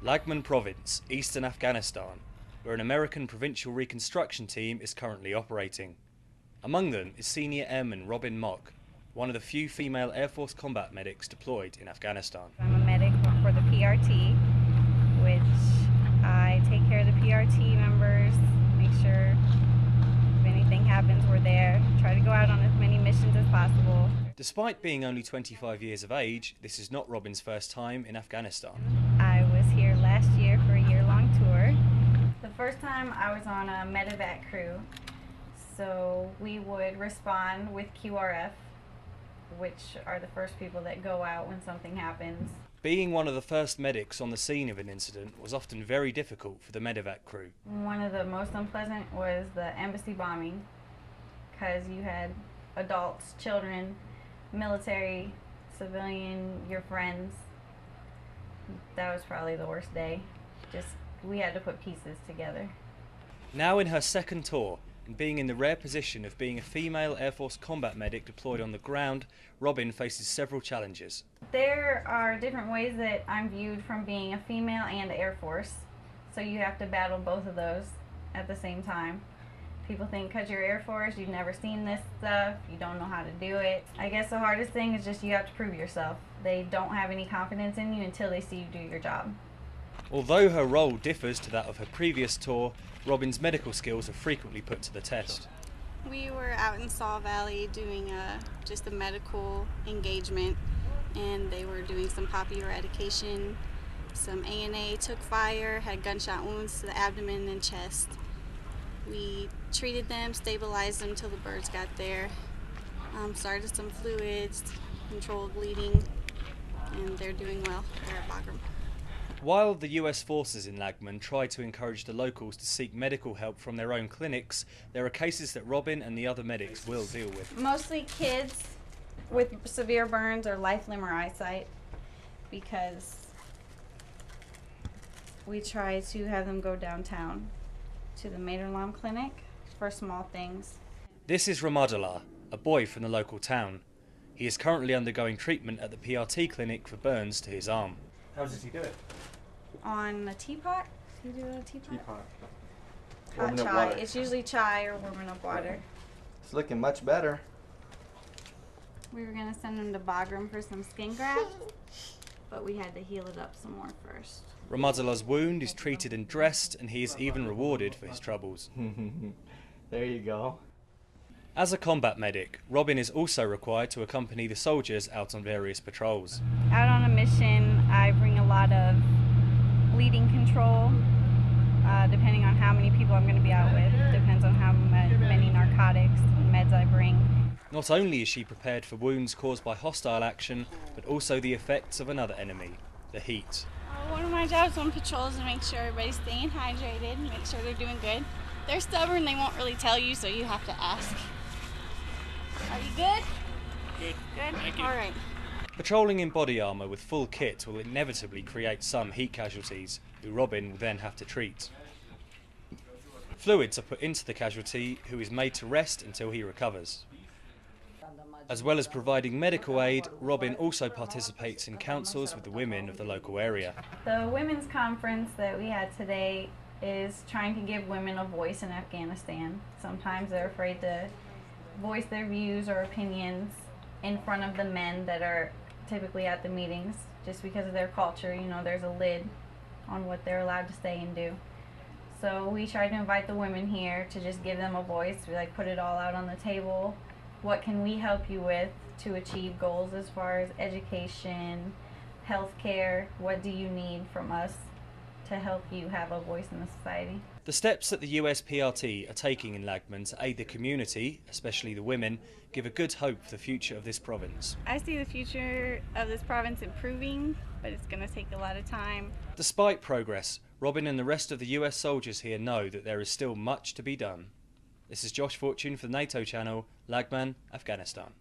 Lagman Province, eastern Afghanistan, where an American provincial reconstruction team is currently operating. Among them is Senior Airman Robin Mock, one of the few female Air Force combat medics deployed in Afghanistan. I'm a medic for the PRT, which I take care of the PRT members, make sure if anything happens we're there, try to go out on as many missions as possible. Despite being only 25 years of age, this is not Robin's first time in Afghanistan. I was here last year for a year-long tour. The first time I was on a medevac crew, so we would respond with QRF, which are the first people that go out when something happens. Being one of the first medics on the scene of an incident was often very difficult for the medevac crew. One of the most unpleasant was the embassy bombing, because you had adults, children, military, civilian, your friends. That was probably the worst day. We had to put pieces together. Now in her second tour, and being in the rare position of being a female Air Force combat medic deployed on the ground, Robin faces several challenges. There are different ways that I'm viewed from being a female and Air Force, so you have to battle both of those at the same time. People think because you're Air Force, you've never seen this stuff, you don't know how to do it. I guess the hardest thing is just you have to prove yourself. They don't have any confidence in you until they see you do your job. Although her role differs to that of her previous tour, Robin's medical skills are frequently put to the test. We were out in Saw Valley doing just a medical engagement, and they were doing some poppy eradication. Some ANA took fire, had gunshot wounds to the abdomen and chest. We treated them, stabilized them till the birds got there, started some fluids, controlled bleeding, and they're doing well. They're at Bagram. While the US forces in Lagman try to encourage the locals to seek medical help from their own clinics, there are cases that Robin and the other medics will deal with. Mostly kids with severe burns or life, limb, or eyesight, because we try to have them go downtown to the Materlam clinic for small things. This is Ramadullah, a boy from the local town. He is currently undergoing treatment at the PRT clinic for burns to his arm. How does he do it? On a teapot? Do you do it on a teapot? Teapot. Hot Warming up chai. water. It's usually chai or warming up water. It's looking much better. We were going to send him to Bagram for some skin grafts, but we had to heal it up some more first. Ramadullah's wound is treated and dressed, and he is even rewarded for his troubles. There you go. As a combat medic, Robin is also required to accompany the soldiers out on various patrols. Out on a mission, I bring a lot of bleeding control, depending on how many people I'm going to be out with. Depends on how many narcotics and meds I bring. Not only is she prepared for wounds caused by hostile action, but also the effects of another enemy, the heat. One of my jobs on patrol is to make sure everybody's staying hydrated, make sure they're doing good. They're stubborn, they won't really tell you, so you have to ask. Are you good? Good. Good? Thank you. All right. Patrolling in body armour with full kit will inevitably create some heat casualties, who Robin will then have to treat. Fluids are put into the casualty, who is made to rest until he recovers. As well as providing medical aid, Robin also participates in councils with the women of the local area. The women's conference that we had today is trying to give women a voice in Afghanistan. Sometimes they're afraid to voice their views or opinions in front of the men that are typically at the meetings, just because of their culture. You know, there's a lid on what they're allowed to say and do. So we tried to invite the women here to just give them a voice. We put it all out on the table. What can we help you with to achieve goals as far as education, healthcare? What do you need from us to help you have a voice in the society? The steps that the US PRT are taking in Lagman to aid the community, especially the women, give a good hope for the future of this province. I see the future of this province improving, but it's going to take a lot of time. Despite progress, Robin and the rest of the US soldiers here know that there is still much to be done. This is Josh Fortune for the NATO channel, Lagman, Afghanistan.